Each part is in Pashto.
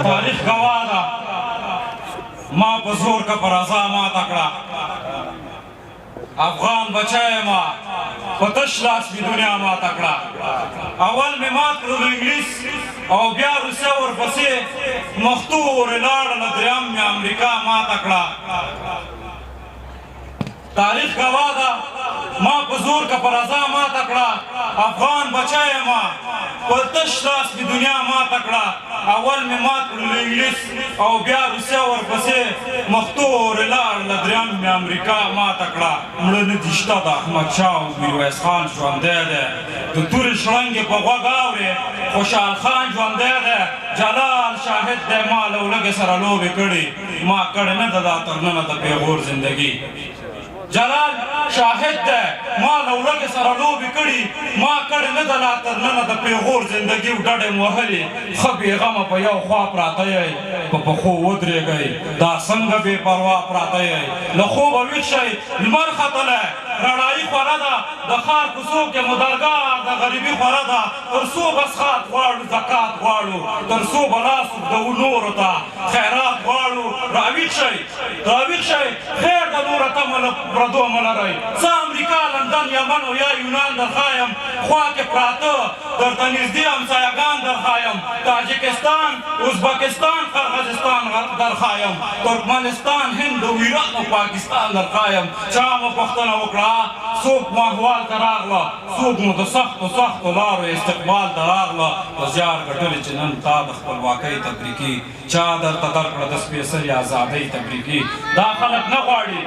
تاریخ گواه ده ما په زور که پر ازا ماته کړه افغان بچی ما په تش لاس مې دنیا ماته کړه اول مې مات کړلو انګلیس او بیا روسیه ورپسې مختو ورې لاړله دریم مې امریکا ماته کړه تاریخ گواه ده ما په زور که پر ازا ماته کړه افغان بچی ما په تش لاس مې دنیا ماته کړه اول مې مات کړلو انګلیس او بیا روسیه ورپسې مختو ورې لاړله دریم مې امریکا ماته کړه مړه نه دي شته د احمدشاه او میرویس خان ژوندی دی د تورې شړنګې په غوږ اورې خوشحال خان ژوندی دی جلال شاهد دی ما له ولږې سره لوبې کړي ما کړې نه ده دا تر ننه د پیغور زندګي جلال شاهد ده ما له ولږې سره لوبې کړي ما کړې نه ده لا تر ننه د پیغور زندګي ډډې مو وهلې ښه بېغمه په یو خوا پراته یئ په پښو ودرېږئ دا څنګه بې پروا پراته یئ له خوبه ویښ شئ لمر ختلی رڼایي خوره ده د ښار کوڅو کې مو درګاه د غریبي خوره ده تر څو بسخات غواړو زکات غواړو تر څو به لاس اوږدوو نورو ته خیرات غواړو راویښ شئ راویښ شئ خیر د نوره تمه له پردو مه لرئ زه امریکا لندن یمن او یا یونان درښایم خوا کې پراته درته نږدې همسایهګان درښایم تاجکستان ازبکستان قرغیزستان درښایم ترکمنستان هند او ایران او پاکستان درښایم چا مو پوښتنه وکړه څوک مو احوال ته راغله څوک مو د سختو سختو لارو استقبال ته راغله په زیار ګټلې چې نن تا د خپلواکۍ تبریکي چا درته درکړه د سپېڅلې ازادۍ تبریکي دا خلک نه غواړي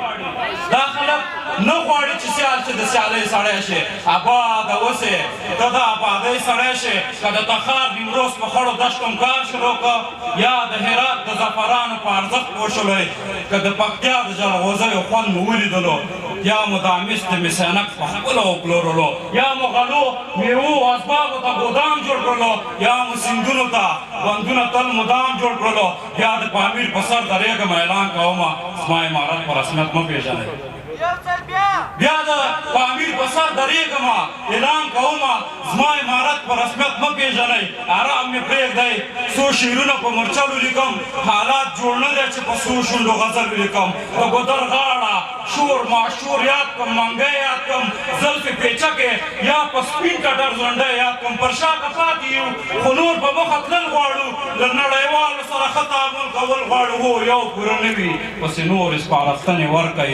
دا خلک نه غواړي چې سیال چې د سیالۍ سړی شي اباده اوسې ته د ابادۍ سړی شي که د تخار نیمروز په خړو دښتو کار شروع کړه یا د هرات د زعفرانو په ارزښت پوه شولی که د پکتیا د جلغوزیو خوند مو ولیدلو یا مو د امیس د مسینک په خپله وپلورلو یا مو غلو میوو اسبابو ته ګودام جوړ کړلو یا مو سیندونو ته بندونه تل مدام جوړ کړلو بیا د پامیر په سر درېږم اعلان کومه زما عمارت په رسمیت مه پېژنئ بیا د پامیر په سر درېږم اعلان کومه زما عمارت په رسمیت مه پېژنئ ارام مې پرېږدئ څو شعرونه په مرچلو لیکم حالات جوړ نه دی چې په څو شونډو غزلو لیکم د ګودر غاړه شور معشور یاد کم منګی یاد کم زلفې پیچکې یا په سپین ټټر ځونډی یاد کم پر شاته پاتې یو خو نور په مخه تلل غواړو له نړیوالو سره ښه تعامل کول غواړو هو یو پوره نه وي پسې نور سپارښتنې ورکئ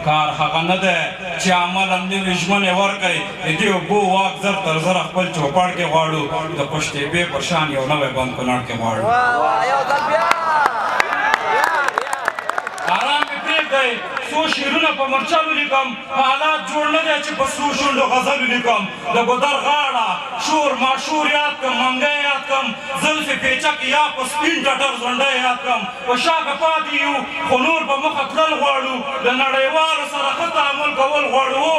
کار هغه نه دی چې عملا نوي ژمنې ورکئ د دې اوبو واک زر تر زره خپل چوپړ کې غواړو د پشتېبې په شان یو نوی بند کونړ کې غواړو ارام مې پرېږدئ څو شعرونه په مرچلو لیکم حالات جوړ نه دی چې په څو شونډو غزلو لیکم د ګودر غاړه شور معشور یاد کم منګی یاد کم زلفې پیچکې یا په سپین ټټر ځونډی یاد کم په شاته پاتې یو خو نور په مخه تلل غواړو د نړیوالو سره ښه تعامل کول غواړو هو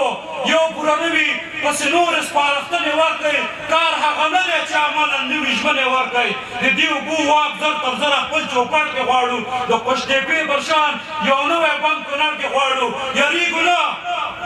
یو پوره نه وي پسې نورې سپارښتنې ورکئ کار هغه نه دی چې عملا نوي ژمنې ورکئ د دې اوبو واک زر تر زره خپل چوپړ کې غواړو د قشتېپې پر شان یو نوی بند کونړ کې غواړو یریږو نه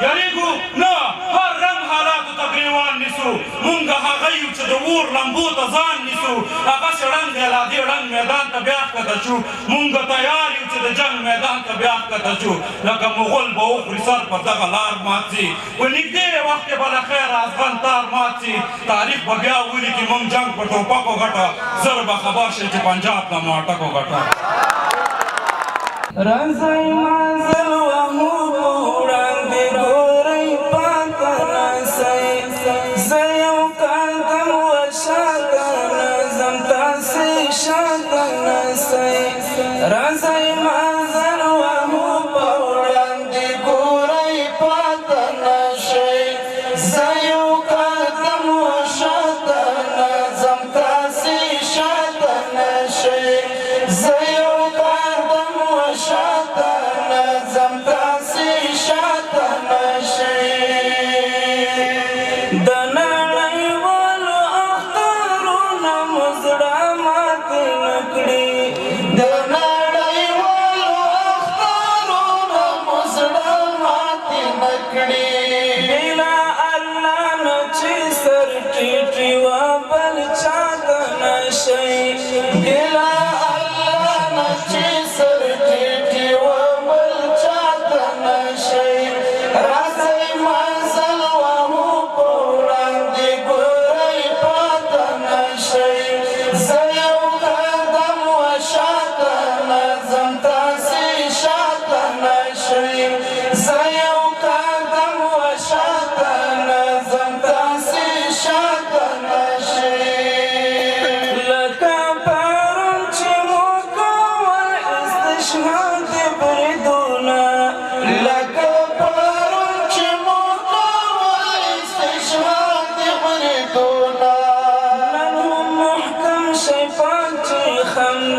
یریږو نه هر رنګ حالاتو ته ګریوان نیسو مونږ هغه یو چې د اور لمبو ته ځان نیسو هغسې ړنګ دی لا دې ړنګ میدان ته بیا ښکته شو مونږ تیار یو چې د جنګ میدان ته بیا ښکته شو لکه مغول به وخوري سر پر دغه لار مات سي په نږدې وخت کې به له خیره افغان تار مات سي تاریخ به بیا ولیکي مونږ جنګ په ټوپکو ګټه زر به خبر شي چې پنجاب نه مو اټکو ګټه رضای منزل و مو وړاندې ګورئ پاته رسئ زه یو قدم وشاته نظم تاسې شاته نسئ رضای منزل و مو وړاندې ګورئ پاته نشئ زه یو قدم وشاته نظم تاسې شاته نشئ زه یو شاته نظم تاسې شاته نشئ د نړیوالو اخترونو مو زړه ماتې نه کړي د نړیوالو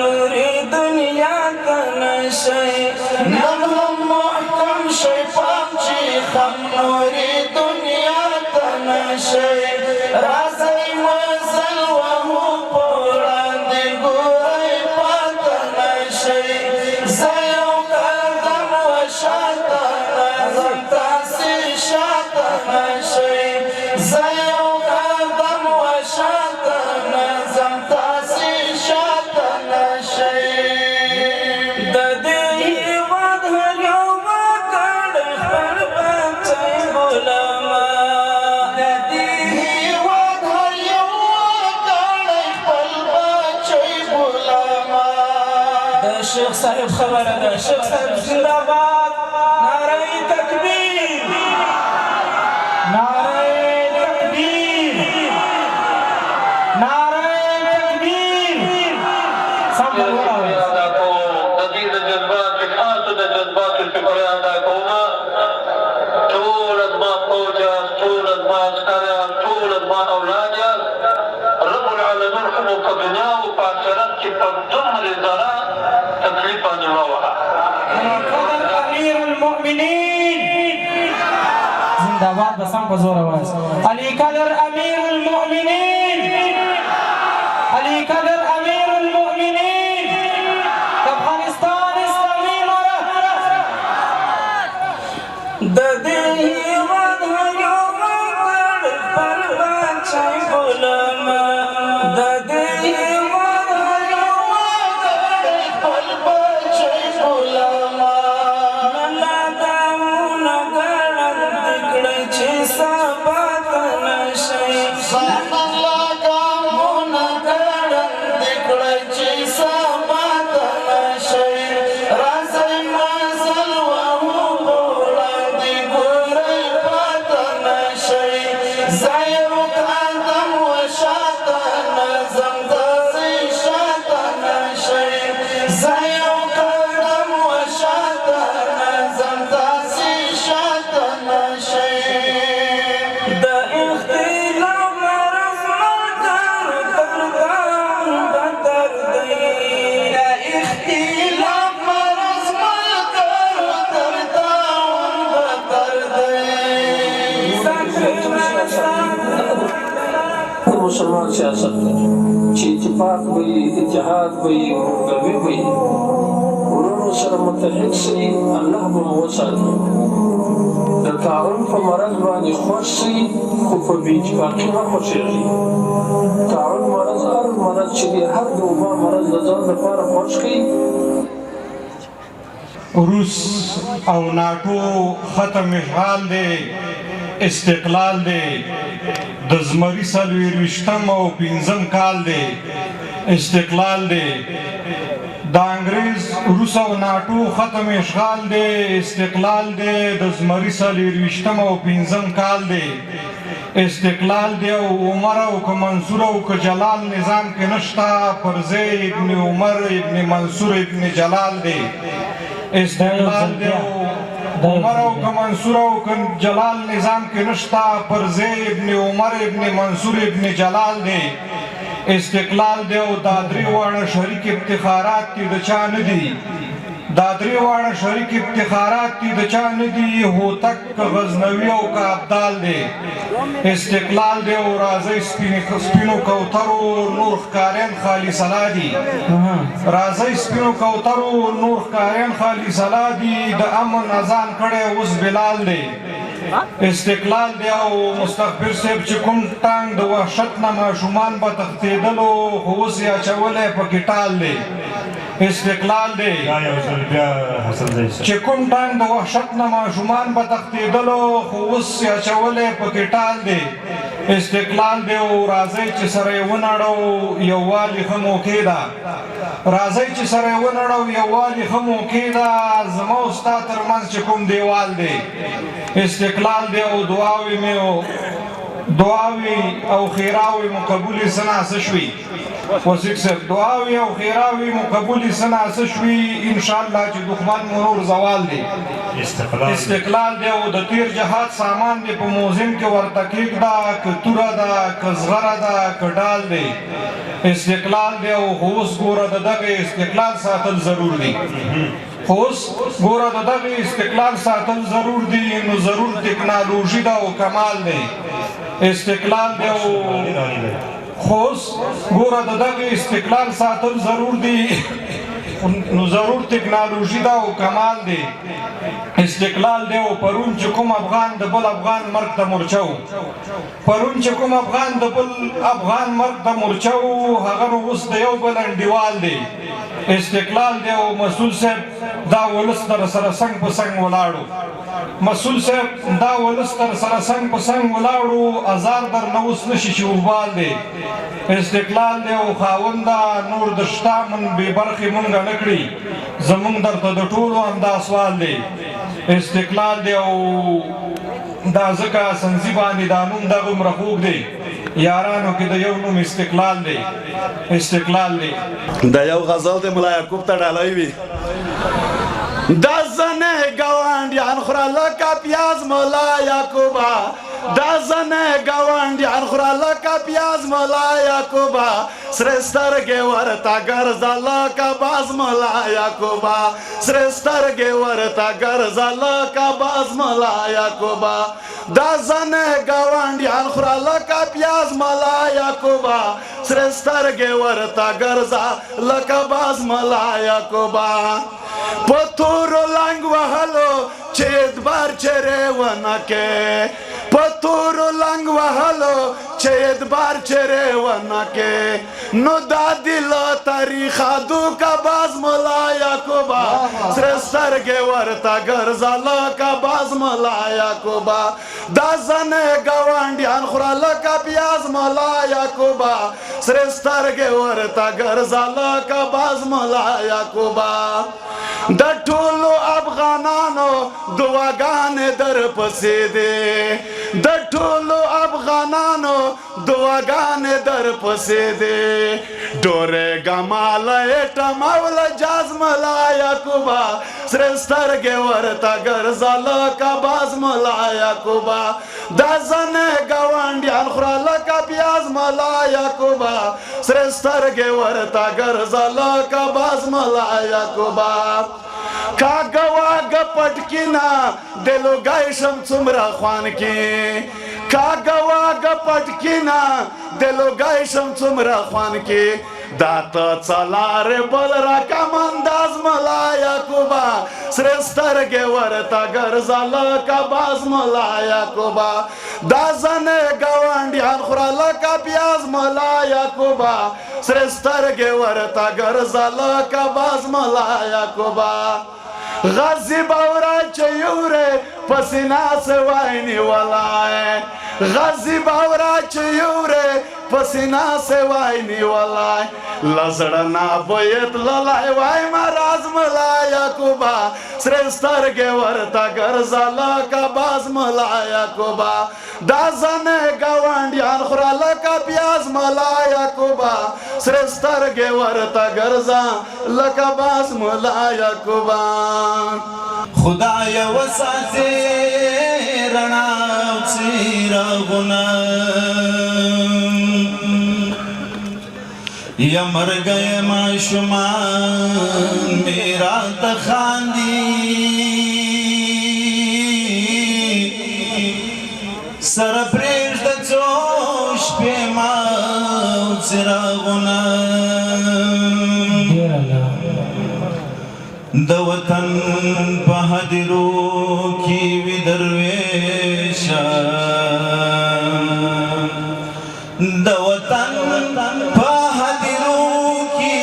نوري دنیا ته نشئ نن هم محکم شئ پام چې خم نوري دنیا ته نشئ راځئ مزل وهو په وړاندې ګورئ پاته نشئ زه یو قدم وشاته نظم تاسې شاته نشئ زه یو قدم وشاته نظم تاسې شاته نشئ د دې هېواد هر یو وګړی خپل بچی غلامه د دې هېواد هر یو وګړی خپل بچی غلامه د شیخ صاحب خبره ده شیخ صاحب زنده‌باد نعره تکبیر نعره تکبیر نعره تکبیر سم ووایئ امیر المؤمنین زنده‌باد به سم په زوره وایاست علی قدر امیر المؤمنین علی قدر امیر المؤمنین د افغانستان اسلامي امارت د دې هېواد هر یو وګړی خپل بچی غلامه د دې هېواد هر یو وګړی خپل بچی غلامه نلا دامونه ګړندي کړئ چې سبا ته نشئ نلا ګامونه ګړندي کړئ چې سبا ته نشئ راځئ مزل وهو په وړاندې ګورئ پاته نشئ زه یو قدم وشاته نظم تاسې شاته نشئ زه یو قدم وشاته نظم تاسې شاته نشئ د اختلاف مرض ملګرو دردان بدر دی د اختلاف مرض ملګرو دردان بدر دی مسلمان سیاست چې اتفاق وي اتحاد وي ورورګلوي وي ورونو سره متحد شي الله به مو وساتي د تعاون په مرض باندې خوښ شي خو په بې اتفاقي مه خوښېږي تعاون مرض هر مرض چې دی هر د وبا مرض د ځان لپاره خوښ کړي روس او ناټو ختم اشغال دی استقلال دی د زمري 24 او 15 کال دی استقلال دی د انګریز روس او ناټو ختم اشغال دی استقلال دی د زمري 24 او 15 کال دی استقلال دی او عمر او که منصور او که جلال نظام کې نشتا پرزی ابن عمر ابن منصور ابن جلال دی استقلال دی عمر او که منصور او که جلال نظام کې نشتا پرزی ابن عمر ابن منصور ابن جلال دی استقلال دی او دا درې واړه شریک افتخارات دي د چا نه دي دا درې واړه شریک افتخارات دي د چا نه دي هوتک که غزنوي او که ابدال دی استقلال دی او راځئ سپینو کوترو نور ښکارین خالي سلا دي راځئ سپینو کوترو نور ښکارین خالي سلا دي د امن اذان کړی اوس بلال دی استقلال دی او مستغفر صاحب چې کوم ټانګ د وحشت نه ماشومان به تښتېدلو خو اوس یې اچولی پکې ټال دی استقلال دی چې کوم ټانګ د وحشت نه ماشومان به تښتېدلو خو اوس یې اچولی پکې ټال دی استقلال دی او راځئ چې سره یې ونړو یووالي ښه موقع ده راځئ چې سره یې ونړو یووالي ښه موقع ده زما او ستا ترمنځ چې کوم دیوال دی استقلال دی او دعاوې او خیراوې مو قبولې څه ناڅه شوي وسیق صاحب دعاوي او خیراوي مقبولي سناسه شوي ان شاء الله چې دښمن مرور زوال دی استقلال دی او د تیر جهاد سامان دی په موزیم کې ورته کېږده که توره ده که زغره ده که ډال دی استقلال دی او اوس ګوره د دغه استقلال ساتل ضرور دی اوس ګوره د دغه استقلال ساتل ضرور دی نو ضرور ټکنالوژي ده او کمال دی استقلال دی او خوص ګوره د دغه استقلال ساتل ضرور دی نو ضرور ټکنالوژي ده او کمال دی استقلال دی او پرون چې کوم افغان د بل افغان مرګ ته مورچه پرون چې کوم افغان د بل افغان مرګ ته مورچه هغه نو اوس د یو بل انډیوال دی استقلال دی او مسئول صاحب دا ولس در سره څنګ په څنګ ولاړو مسئول صاحب دا ولس در سره څنګ په څنګ ولاړو ازار در نه اوس نشي چې وبال دی استقلال دی او خاونده نور د شته من بې برخې مونږ نه کړي زمونږ درته د ټولو همدا سوال دی استقلال دی او دا ځکه سنځي باندې دا نوم دغه عمره خوږ دی یارانو کې د یو نوم استقلال دی استقلال دی د یو غزل د ملا یعقوب ته ډالۍ وي دا زنه ګاونډیان خوره لکه پیاز ملا یعقوبه دا زنه ګاونډیان خوره لکه پیاز ملا یعقوبه سره سترګې ورته ګرځه لکه باز ملا یعقوبه سره سترګې ورته ګرځه لکه باز ملا یعقوبه دا زنه ګاونډیان خوره لکه پیاز ملا یعقوبه سره سترګې ورته ګرځه لکه باز ملا یعقوبه په تورو لنګ وهلو چې ادبار چیرې ونه کې په تورو لنګ وهلو چې ادبار چیرې ونه کې نو دا دل تاریخه دوکه باز ملا یعقوبه سره سترګې ورته ګرځه لکه باز ملا یعقوبه دا زنې ګاونډیان خوره لکه پیاز ملا یعقوبه سره سترګې ورته ګرځه لکه باز ملا یعقوبه د ټولو افغانانو دعاګانې در پسې دي د ټولو افغانانو دعاګانې در پسې دي ډورې ګماله ټمول جاز ملا یعقوبه سره سترګې ورته ګرځه لکه باز ملا یعقوبه دا زنې ګاونډیان خوره لکه پیاز ملا یعقوبه سره سترګې ورته ګرځه لکه باز ملا یعقوبه کاغه واغه پټکینا دلو گایشم څومره خوان کې کاغه واغه پټکینا دلو گایشم څومره خوان کې داتا څلار بل را کمنداز ملا یعقوبه سره سترګې ورته ګرځه لکه باز ملا یعقوبه دا زنې ګاونډیان خوره لکه پیاز ملا یعقوبه سره سترګې ورته ګرځه لکه باز ملا یعقوبه غازی باورا چیوره پسینا سواینی ولای غازی باورا چیوره پسینا سواینی ولای لزړنا بویت للای وای مراز ملا یعقوبه سره سترګې ورته ګرځه لکه باز ملا یعقوبه دا زنې ګاونډیان خوره لکه پیاز ملا یعقوبه سره سترګې ورته ګرځه لکه باز ملا یعقوبه خدای وساتې رڼا او څراغونه یا مرګ ما شومان میرا ته خاندي سره پرېږده څو شپې ما او څراغونه د وطن په هدیرو کې وي درویشه د وطن په هدیرو کې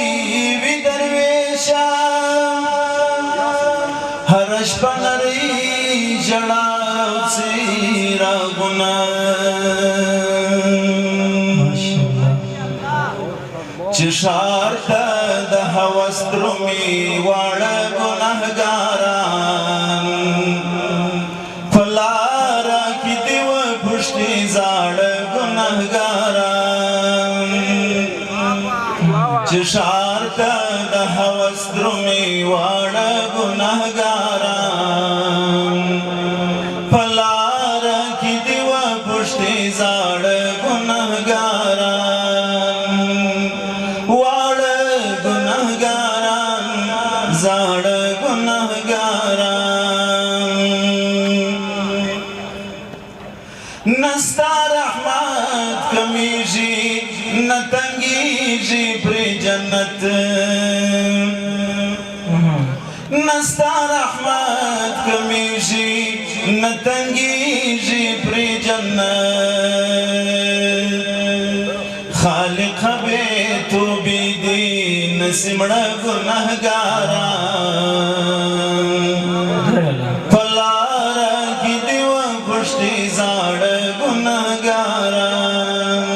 وي درویشه هر شپه نرۍ ژړا او څراغونه چې ښار ته د هوس درومي واړه ګنهګاران په لاره کې دې وپوښتي زاړه ګنهګاران چې ښار ته د هوس درومي واړه ګنهګاران په لاره کې دې وپوښتې زاړه ګنهګاران واړه ګنهګاران زاړه ګنهګاران نستا رحمت کمیږي نه تنګیږي پرې جنت نستا رحمت کمیږي نه تنګیږي پرې جنت خالق به توبې دي نسي مړه ګنهګاران په لاره کې دې وپوښتې زاړه ګنهګاران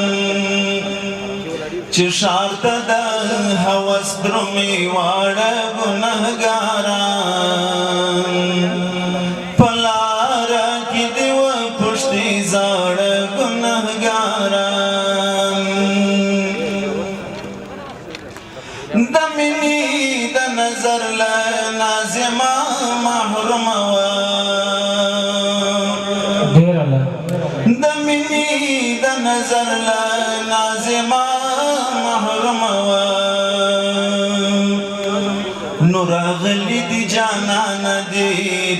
چې ښار ته د هوس درومي واړه ګنهګاران په لاره کې دې وپوښتې زاړه ګنهګاران د مینې د نظر له نازمه محروم وه د مینې د نظر له نازمه محروم وه نو راغلي دي جانان دي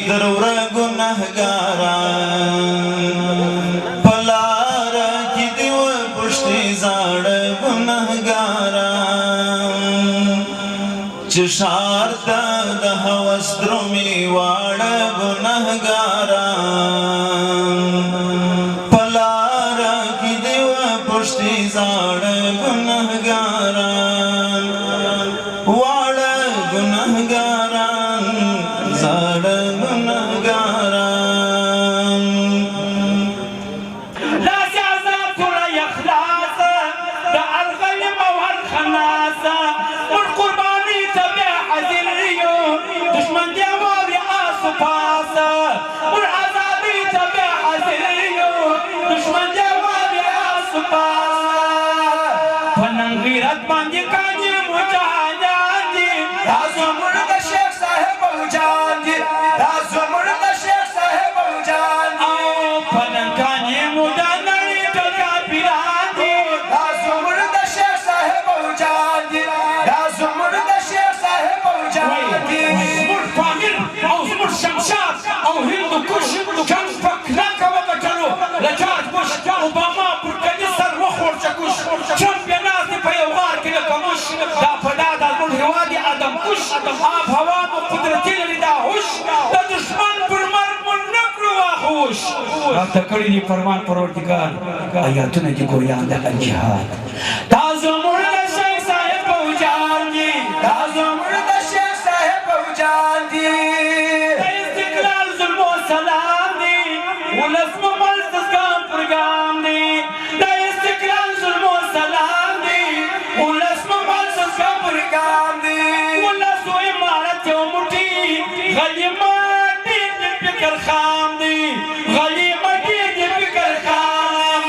تر وره ګنهګاران په لاره کې دې وپوښتې زاړه ګنهګاران چې ښار ته د هوس درومي واړه ګنهګاران په لاره کې دې وپوښتې زاړه ګنهګاران واړه ګنهګاران زاړه ګنهګاران داسې عذاب کړه اخلاصه د الغیم او الخناسه موږ قرباني ته بیا حاضر یو دشمن دی واوري آسو پاسه موږ عذابي ته بیا حاضر یو دشمن دی واوري آسو پاسه په نن غیرت باندې کاږي مجاهدان دي دا زموږ د شیخ صاحب او جان دي دا زموږ د شیخ صاحب او جان دي او په نن کاږي مجاهدان ټول کافران دي دا زموږ د شیخ صاحب او جان دي دا زموږ د شیخ صاحب او جان دي زموږ پامیر او زموږ شمشاد او هندوکش جنګ په کلکه وګټلو له جارج بوش اوباما پر کلي سر وخوړ چکوش ټرمپ یې ناست دی په یو غار کې لکه موش دا په ډاډ زموږ هېواد یې ادم کش آب هوا مو قدرتي لري دا هوش د دښمن پر مرګ مو نه کړو واخوش راته کړي دي فرمان پروردګار آیاتونه دي ګویان د الجهاد دا زموږ د شیخ صاحب او جان دي دا زموږ د شیخ صاحب او جان دي د استقلال ظلم و سلام دی ولس مو ملتز ګام پر ګام دی د استقلال ظلم و سلام دی ولس مو ملتز ګام پر ګام دی ولس و امارت یو موټی غلیمت دی د فکر خام دی غلیمت دی د فکر خام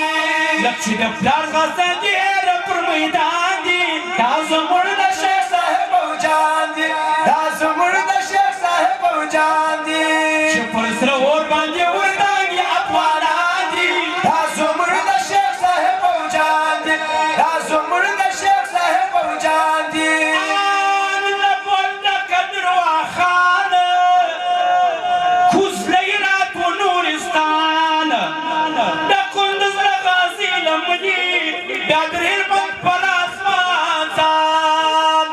لکه چې د پلار غصه دی پر میدان دی دا زموږ د شیخ صاحب او جان دي دا زموږ د شیخ صاحب او جان دي چې پر سره اور باندې وردانګي افغانان دي دا زموږ د شیخ صاحب او جان دي دا زموږ د شیخ صاحب او جان دي آن لبول د قدر واخان کوز لیرات و نورستان د کندز د غازي لمني بیا در هلمند پر اسمان ځان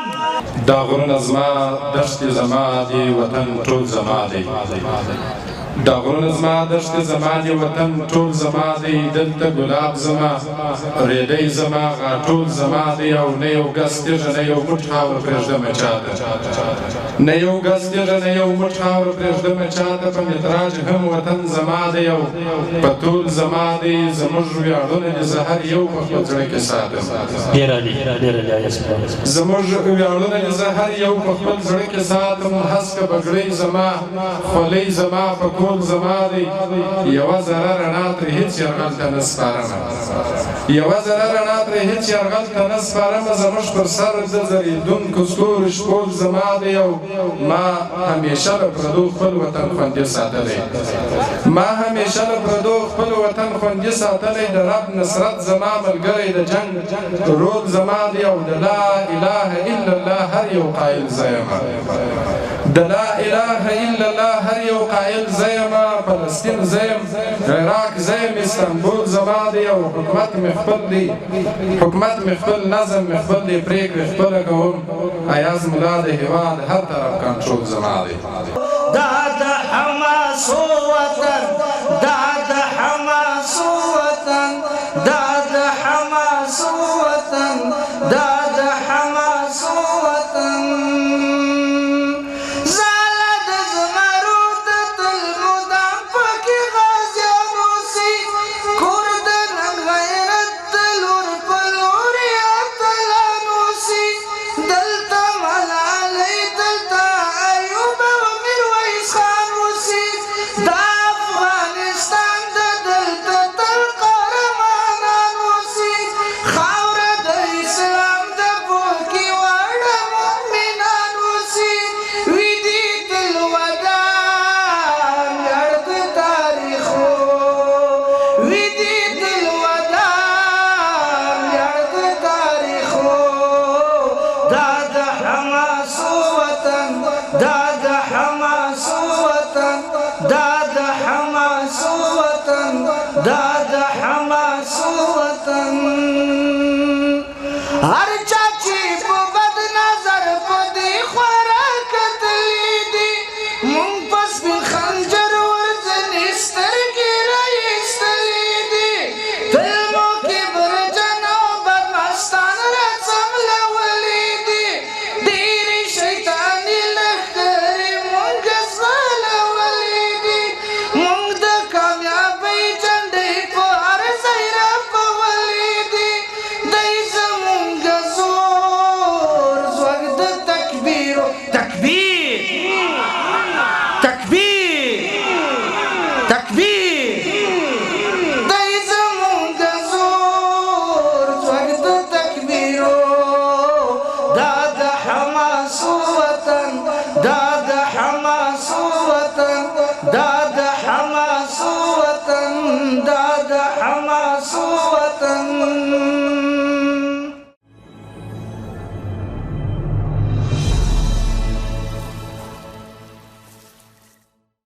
دا غرونه زما دښتې زما دي وطن ټول زما دی دا غرونه زما دښتې زما دي وطن ټول زما دی دلته ګلاب زما ریډۍ زما غاټول زما دی او نه یو ګز تیږه نه یو موټ خاوره پرېږدمه چاته نه یو ګز تیږه نه یو موټ خاوره پرېږدمه چاته په متراج هم وطن زما دی او په ټول زما دی زموږ ویاړونه دي زه هر یو په خپل زړه کې ساتم زموږ ویاړونه دي زه هر یو په خپل زړه کې ساتم هسکه بګړۍ زما خولۍ زما په کور ټول زما دی یوه ذره رڼا ترې هېڅ یرغل ته نه سپارمه یوه ذره رڼا ترې هېڅ یرغل ته نه سپارمه زموږ پر سر د ځلېدونکو ستورو شپول زما دی او ما همیشه له پردو خپل وطن خوندي ساتلی ما همیشه له پردو خپل وطن خوندي ساتلی د رب نصرت زما ملګری د جنگ رول زما دی او د لا اله الا الله هر یو قایل زه یمه د لا اله الا الله هر یو قایل زه یمه فلسطین زه یم عراق زه یم استانبول زما دی او حکومت مې خپل دی حکومت مې خپل نظم مې خپل دی پرېکړې خپله کوم ایاز ملا د هېواد هر طرف کنټرول زما دی دا د حماس وطن دا د حماس وطن دا د حماس وطن دا د حماس وطن زاله د زمرو د تل مدام پکې غازیان اوسي کور د نن غیرت د لور په لور یا اتلان اوسي دلته ملالۍ دلته ایوب او میرویس خان اوسي دا افغانستان د دلته تل قهرمانان اوسي خاوره د اسلام د پوکي واړه مؤمنان اوسي ویدي تل ودان یړ د تاریخو ویدي تل ودان یړ د تاریخو دا د حماس وطن دا د حماس وطن دا د حماس وطن دا